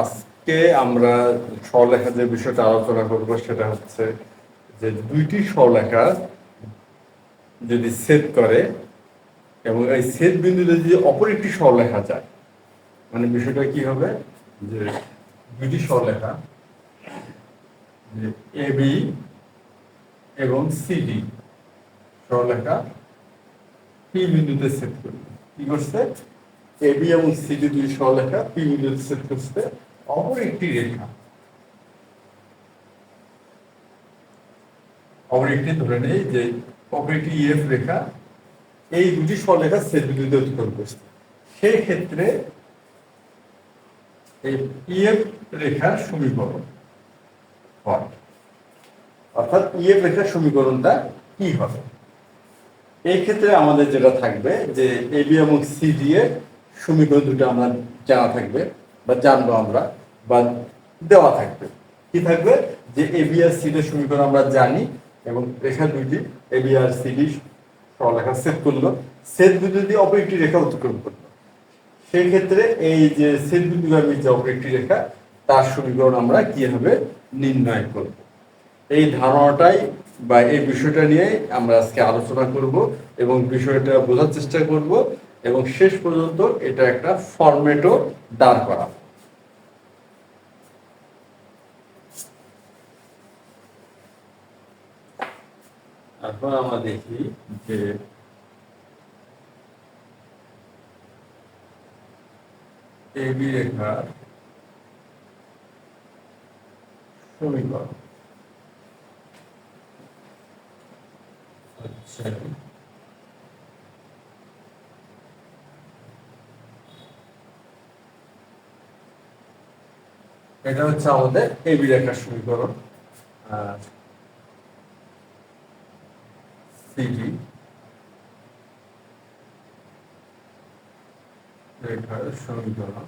আজকে আমরা সরলরেখা যে বিষয়টা আলোচনা করব সেটা হচ্ছে যে দুইটি সরলরেখা যদি ছেদ করে এবং এই ছেদ বিন্দুতে যদি অপর একটি সরলরেখা যায়, মানে বিষয়টা কি হবে যে দুইটি সরলরেখা যে এবি এবং সিডি সরলরেখা পি বিন্দুতে ছেদ করবে। কি করছে? এবি এবং সিডি দুই সরলরেখা পি বিন্দুতে ছেদ করছে অপর একটি রেখা, অপর একটি ধরে নেই যে অপর একটি ইএফ রেখা এই দুটি সরলরেখা ছেদ বিন্দুতে অতিক্রম করছে। সেই ক্ষেত্রে এই ইএফ রেখার সমীকরণ হয়, অর্থাৎ ইএফ রেখার সমীকরণটা কি হবে? এই ক্ষেত্রে আমাদের যেটা থাকবে যে এবি এবং সিডি এর সমীকরণ দুটো আমরা জানা থাকবে বা জানবো আমরা বা দেওয়া থাকবে। কি থাকবে? যে এবি আর সিডি এর সমীকরণ আমরা জানি এবং রেখা দুইটি এবি আর সিডি সরলরেখা ছেদ করলো, ছেদ বিন্দু দিয়ে অপর একটি রেখা অতিক্রম করলো। সেই ক্ষেত্রে এই যে ছেদ বিন্দুগামী যে অপর একটি রেখা তার সমীকরণ আমরা কিভাবে নির্ণয় করব, এই ধারণাটাই বা এই বিষয়টা নিয়ে আমরা আজকে আলোচনা করব এবং বিষয়টা বোঝার চেষ্টা করব এবং শেষ পর্যন্ত এটা একটা ফরম্যাটও দাঁড় করা। এখন আমরা দেখি যে এবি রেখার সমীকরণ হচ্ছে এটা হচ্ছে আমাদের এবি রেখার সমীকরণ আর সিডি রেখার সমীকরণ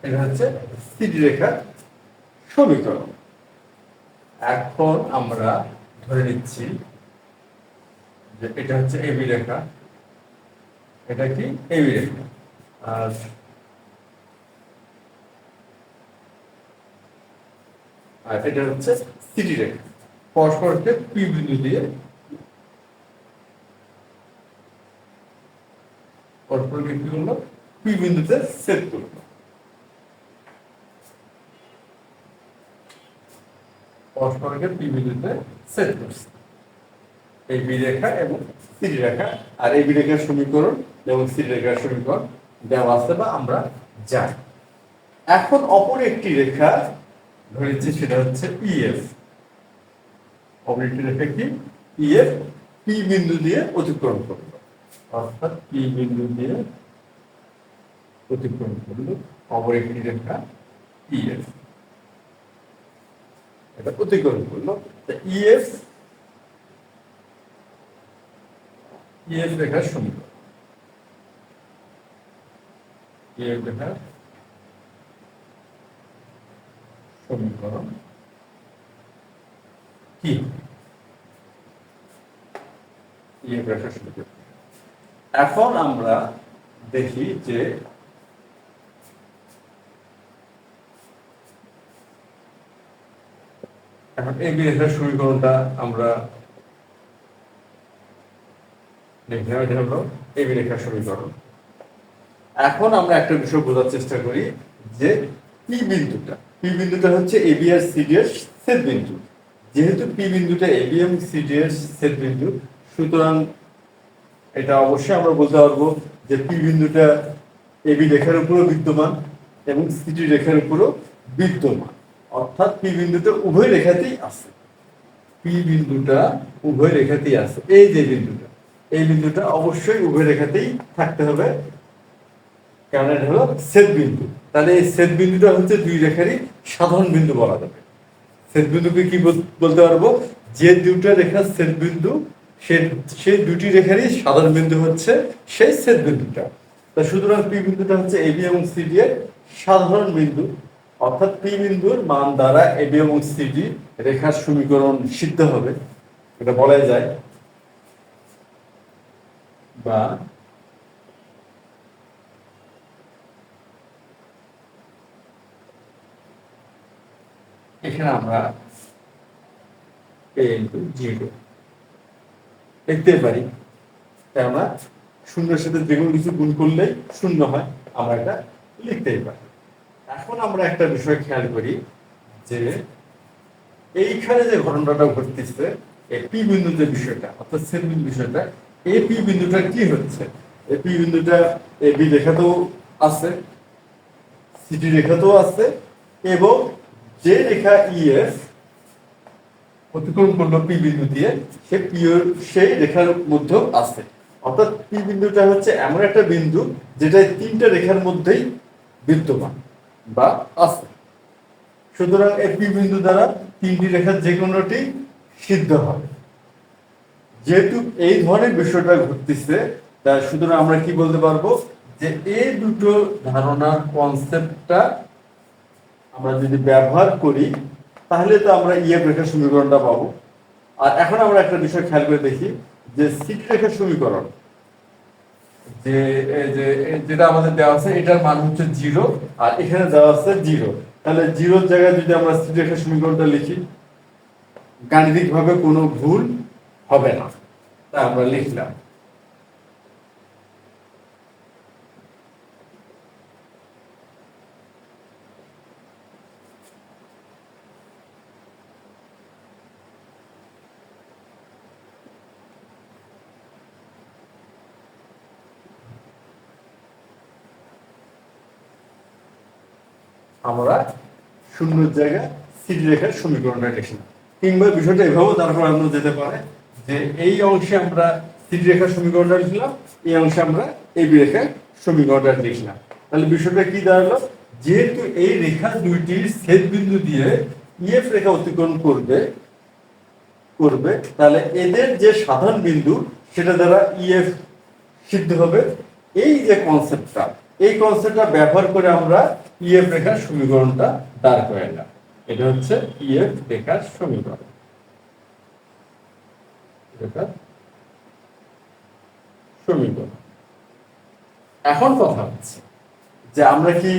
এটা হচ্ছে সিডি রেখার সমীকরণ। এখন আমরা ধরে নিচ্ছি যে এটা হচ্ছে এবি রেখা, এটা কি এবি রেখা আর এটা হচ্ছে সিডি রেখা। পরস্পরকে পি বিন্দু দিয়ে পরস্পরকে কি করলো? পি বিন্দুতে ছেদ করলো। পরস্পরকে পি বিন্দুতে ছেদ করছে এই বি রেখা এবং সিডি রেখা। আর এই বি রেখার সমীকরণ এবং সিডি রেখার সমীকরণ দেওয়া আছে বা আমরা জানি। এখন অপর একটি রেখা ধরেছি, সেটা হচ্ছে ইএফ। অপর একটি রেখা কি? ইএফ পি বিন্দু দিয়ে অতিক্রম করলো, অর্থাৎ পি বিন্দু দিয়ে অতিক্রম করলো অপর একটি রেখা ইএফ, এটা অতিক্রম করলো। ইএফ রেখার সমীকরণ, ইএফ রেখার সমীকরণ কি? ইএফ রেখার সমীকরণ। এখন আমরা দেখি যে এখন এবি রেখার সমীকরণটা আমরা দেখলাম, এটা হলো এবি রেখার সমীকরণ। এখন আমরা একটা বিষয় বোঝার চেষ্টা করি যে পি বিন্দুটা হচ্ছে এবি আর সিডি এর ছেদ বিন্দু। যেহেতু পি বিন্দুটা এবি এবং সিডি এর ছেদ বিন্দু, সুতরাং এটা অবশ্যই আমরা বলতে পারবো যে পি বিন্দুটা এবি রেখার উপরও বিদ্যমান এবং সিডি রেখার উপরও বিদ্যমান, অর্থাৎ পি বিন্দুটা উভয় রেখাতেই আছে। পি বিন্দুটা উভয় রেখাতেই আছে। এই যে বিন্দুটা, এই বিন্দুটা অবশ্যই উভয় রেখাতেই থাকতে হবে, কারণ এটা হলো ছেদ বিন্দু। তাহলে এই ছেদ বিন্দুটা হচ্ছে দুই রেখারই সাধারণ বিন্দু বলা যাবে। ছেদ বিন্দুকে কি বলতে পারবো? যে দুটো রেখার ছেদ বিন্দু সেই দুটি রেখারই সাধারণ বিন্দু হচ্ছে সেই ছেদ বিন্দুটা। তা সুতরাং পি বিন্দুটা হচ্ছে এবি এবং সিডি এর সাধারণ বিন্দু, অর্থাৎ পি বিন্দুর মান দ্বারা এবি এবং সিডি রেখার সমীকরণ সিদ্ধ হবে, এটা বলাই যায়। বা এখানে আমরা a ইন্টু 0 লিখতে পারি, তাই আমরা শূন্যের সাথে যে কোনো কিছু গুণ করলেই শূন্য হয়, আমরা এটা লিখতেই পারি। এখন আমরা একটা বিষয় খেয়াল করি যে এইখানে যে ঘটনাটা ঘটতেছে এই পি বিন্দু যে বিষয়টা অর্থাৎ ছেদ বিন্দু বিষয়টা, এই পি বিন্দুটা কি হচ্ছে, এই পি বিন্দুটা এই বি রেখাতেও আছে, সিডি রেখাতেও আছে, এবং যে রেখা ইএফ অতিক্রম করলো পি বিন্দু দিয়ে সেই রেখার মধ্যেও আছে। অর্থাৎ পি বিন্দুটা হচ্ছে এমন একটা বিন্দু যেটা তিনটা রেখার মধ্যেই বিদ্যমান বা আছে। সুতরাং এই পি বিন্দু দ্বারা তিনটি রেখার যে কোনোটি সিদ্ধ হবে। যেহেতু এই ধরনের বিষয়টা ঘটতেছে, তা সুতরাং আমরা কি বলতে পারবো যে এই দুটো ধারণার কনসেপ্টটা আমরা যদি ব্যবহার করি তাহলে তো আমরা ইএফ রেখার সমীকরণটা পাবো। আর এখন আমরা একটা বিষয় খেয়াল করে দেখি যে সিডি রেখার সমীকরণ যেটা আমাদের দেওয়া আছে এটার মান হচ্ছে 0 আর এখানে দেওয়া আছে 0। তাহলে 0 জায়গায় যদি আমরা সিডি রেখার সমীকরণটা লিখি গাণিতিকভাবে কোনো ভুল হবে না, তা আমরা লিখলাম। আমরা শূন্যের জায়গায় সিডি রেখার সমীকরণটা লিখলাম। কিংবা বিষয়টা এভাবেও দাঁড় করানো যেতে পারে যে এই অংশে আমরা সিডি রেখার সমীকরণটা লিখলাম, এই অংশে আমরা এবি রেখার সমীকরণটা লিখলাম। তাহলে বিষয়টা কি দাঁড়ালো, যেহেতু এই রেখা দুইটির ছেদ বিন্দু দিয়ে ইএফ রেখা অতিক্রম করবে তাহলে এদের যে সাধারণ বিন্দু সেটা দ্বারা ইএফ সিদ্ধ হবে। এই যে কনসেপ্টটা, এই কনসেপ্টটা ব্যবহার করে আমরা ইএফ রেখার সমীকরণটা দাঁড় করে এলাম। এটা হচ্ছে ইএফ রেখার সমীকরণ। এখন কথা হচ্ছে যে আমরা কি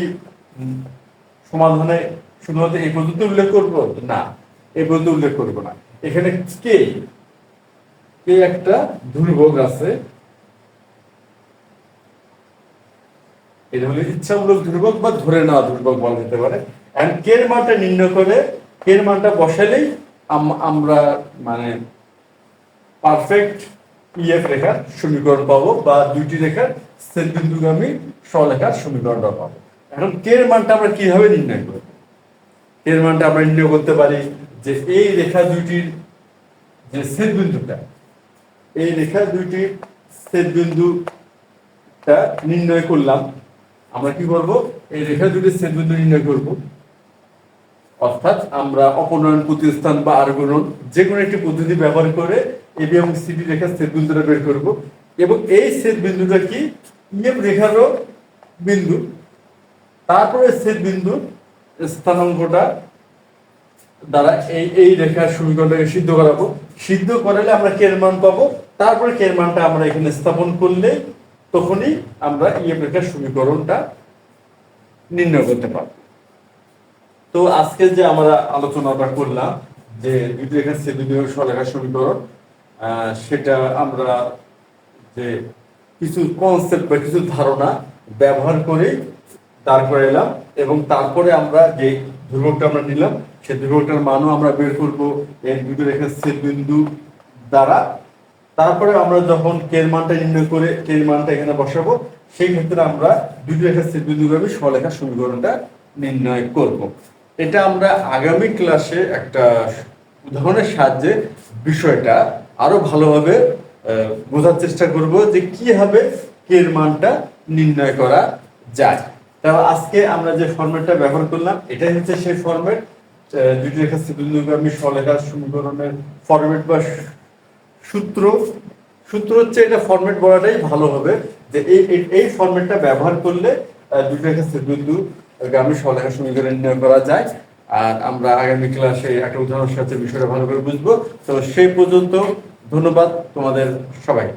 সমাধানে শুধুমাত্র এই পদ্ধতি উল্লেখ করব? না, এই পদ্ধতি উল্লেখ করব না। এখানে কে একটা ধ্রুবক আছে, এটা হলো ইচ্ছামূলক ধ্রুবক বা ধরে নেওয়া ধ্রুবক বলা যেতে পারে। এন্ড কে এর মানটা নির্ণয় করে কে এর মানটা বসালেই আমরা মানে পারফেক্ট ইএফ রেখার সমীকরণ পাবো বা দুইটি রেখার ছেদবিন্দুগামী সরলরেখার সমীকরণটা পাবো। এখন কে এর মানটা আমরা কিভাবে নির্ণয় করব? কে এর মানটা আমরা নির্ণয় করতে পারি যে এই রেখা দুইটির যে ছেদবিন্দুটা, এই রেখা দুইটির ছেদবিন্দুটা নির্ণয় করলাম। আমরা কি করব, এই রেখা দুটির ছেদবিন্দু নির্ণয় করব, অর্থাৎ আমরা অপনয়ন, প্রতিস্থান বা আরগুণন যে কোনো একটি পদ্ধতি ব্যবহার করে এবি এবং সিডি রেখার ছেদবিন্দুটা বের করব। এবং এই ছেদবিন্দুটা কি ইএফ রেখারও বিন্দু, তারপরে ছেদবিন্দুর স্থানাঙ্কটা দ্বারা এই রেখার সমীকরণটাকে সিদ্ধ করাবো। সিদ্ধ করালে আমরা কে এর মান পাবো, তারপরে কে এর মানটা আমরা এখানে স্থাপন করলে তখনই আমরা ইএফ রেখার সমীকরণটা নির্ণয় করতে পারবো। তো আজকে যে আমরা আলোচনাটা করলাম যে দুটি রেখার ছেদবিন্দু সরলরেখার সমীকরণ, সেটা আমরা যে কিছু কনসেপ্ট বা কিছু ধারণা ব্যবহার করে দাঁড় করে এলাম এবং তারপরে আমরা যে ধ্রুবকটা আমরা নিলাম সেই ধ্রুবকটার মানও আমরা বের করবো এই দুটি রেখার ছেদবিন্দু দ্বারা। তারপরে আমরা যখন কে এর মানটা নির্ণয় করে কে এর মানটা এখানে বসাবো, সেই ক্ষেত্রে আমরা দুটি রেখার ছেদবিন্দুগামী সরলরেখার সমীকরণটা নির্ণয় করব। এটা আমরা আগামী ক্লাসে একটা উদাহরণের সাহায্যে বিষয়টা আরো ভালোভাবে বোঝার চেষ্টা করব যে কিভাবে কে এর মানটা নির্ণয় করা যায়। তাহলে আজকে আমরা যে ফরম্যাটটা ব্যবহার করলাম এটাই হচ্ছে সেই ফরম্যাট, দুটি রেখার ছেদবিন্দুগামী সরলরেখার সমীকরণের ফরম্যাট বা সূত্র হচ্ছে এটা ফরম্যাট বলাটাই ভালো হবে যে এই ফরম্যাটটা ব্যবহার করলে দুটি রেখার ছেদবিন্দু গ্রামের সরলরেখার সমীকরণ নির্ণয় করা যায়। আর আমরা আগামী ক্লাসে একটা উদাহরণের সাথে বিষয়টা ভালো করে বুঝবো। তো সেই পর্যন্ত ধন্যবাদ তোমাদের সবাই।